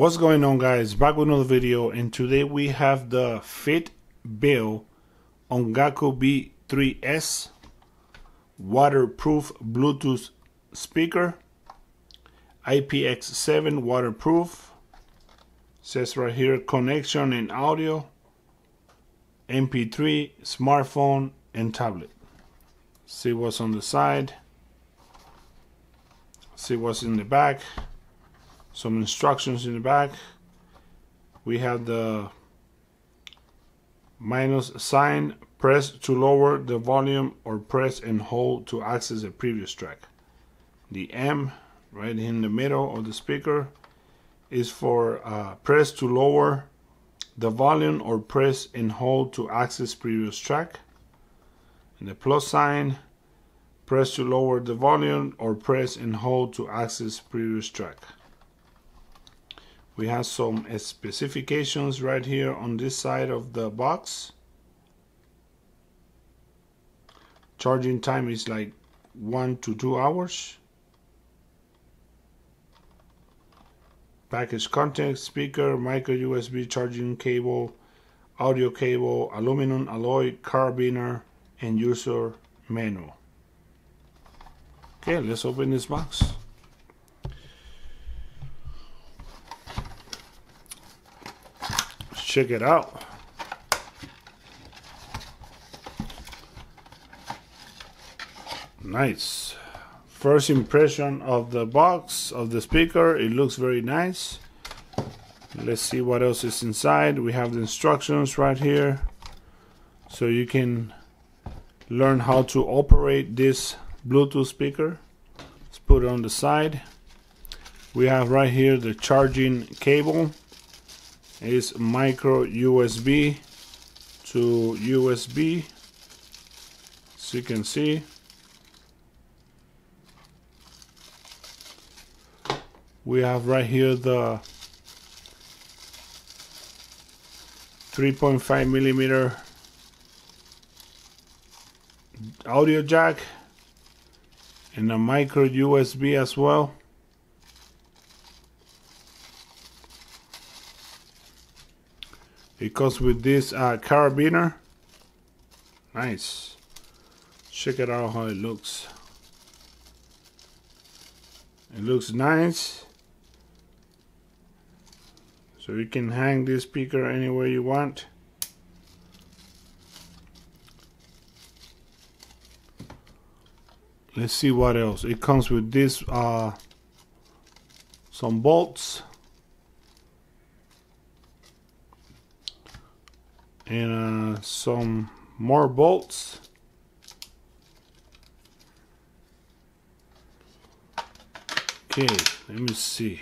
What's going on, guys? Back with another video, and today we have the Fitbill Ongaku B3S waterproof Bluetooth speaker, IPX7 waterproof. Says right here connection and audio, MP3, smartphone and tablet. See what's on the side, see what's in the back. Some instructions in the back. We have the minus sign, press to lower the volume or press and hold to access a previous track. The M right in the middle of the speaker is for press to lower the volume or press and hold to access previous track. And the plus sign, press to lower the volume or press and hold to access previous track. We have some specifications right here on this side of the box. Charging time is like 1 to 2 hours. Package content: speaker, micro USB charging cable, audio cable, aluminum alloy carabiner, and user manual. Okay, let's open this box. Check it out. Nice. First impression of the box, of the speaker, it looks very nice. Let's see what else is inside. We have the instructions right here, so you can learn how to operate this Bluetooth speaker. Let's put it on the side. We have right here the charging cable. Is micro USB to USB, so you can see. We have right here the 3.5 millimeter audio jack and a micro USB as well. It comes with this carabiner. Nice. Check it out how it looks. It looks nice. So you can hang this speaker anywhere you want. Let's see what else. It comes with this some bolts. And some more bolts. Okay, let me see.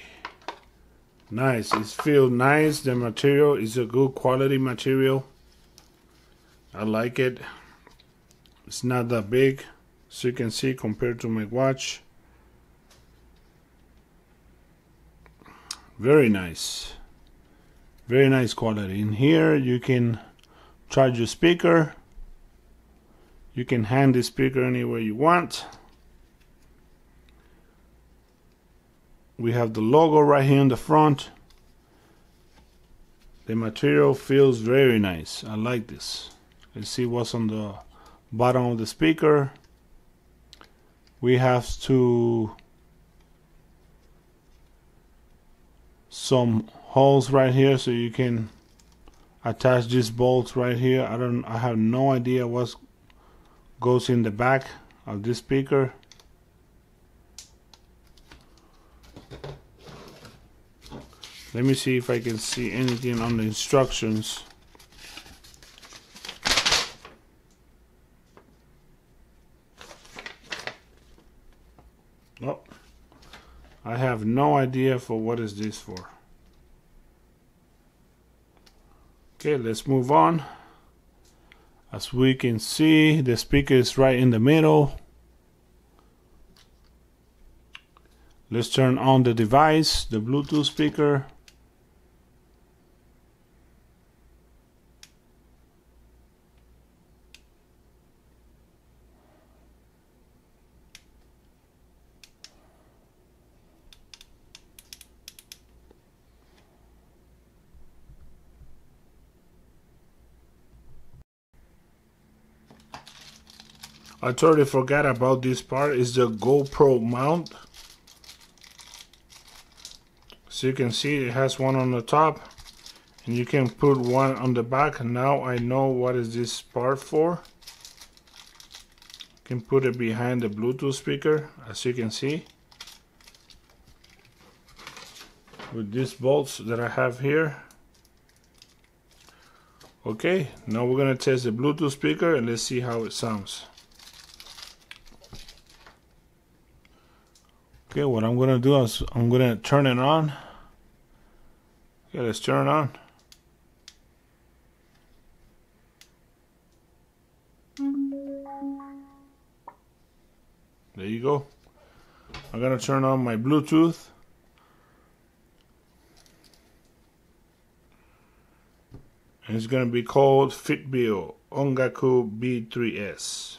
Nice, it feels nice. The material is a good quality material. I like it. It's not that big, so you can see compared to my watch. Very nice. Very nice quality. In here you can charge your speaker. You can hang the speaker anywhere you want. We have the logo right here in the front. The material feels very nice. I like this. Let's see what's on the bottom of the speaker. We have some holes right here, so you can attach these bolts right here. I have no idea what goes in the back of this speaker. Let me see if I can see anything on the instructions. Oh, I have no idea for what is this for. Okay, let's move on. As we can see, the speaker is right in the middle. Let's turn on the device, the Bluetooth speaker. I totally forgot about this part. Is the GoPro mount. So you can see it has one on the top and you can put one on the back. Now I know what is this part for. You can put it behind the Bluetooth speaker, as you can see, with these bolts that I have here. Okay, now we're gonna test the Bluetooth speaker and let's see how it sounds. Okay, what I'm gonna do is I'm gonna turn it on. Okay, let's turn it on. There you go. I'm gonna turn on my Bluetooth. And it's gonna be called Fitbill Ongaku B3S.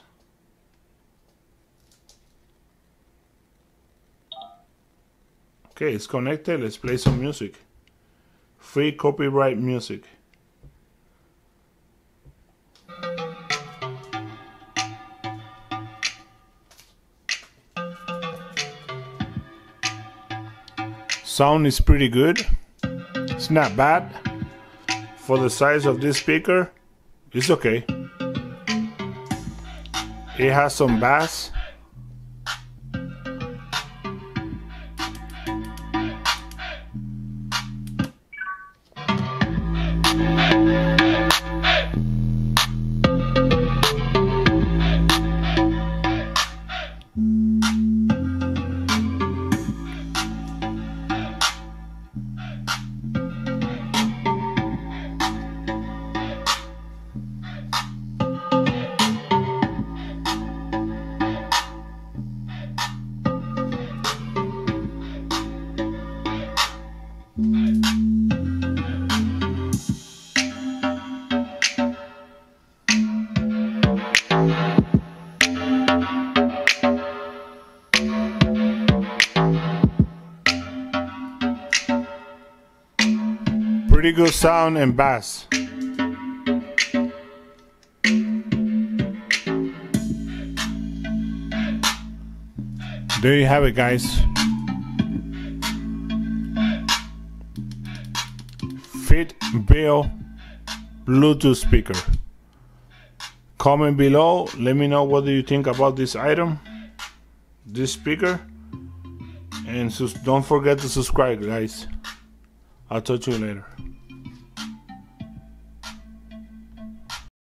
Okay, it's connected. Let's play some music. Free copyright music. Sound is pretty good. It's not bad. For the size of this speaker, it's okay. It has some bass. Pretty good sound and bass. There you have it, guys. Fitbill Bluetooth speaker. Comment below. Let me know what do you think about this item, this speaker, and don't forget to subscribe, guys. I'll talk to you later.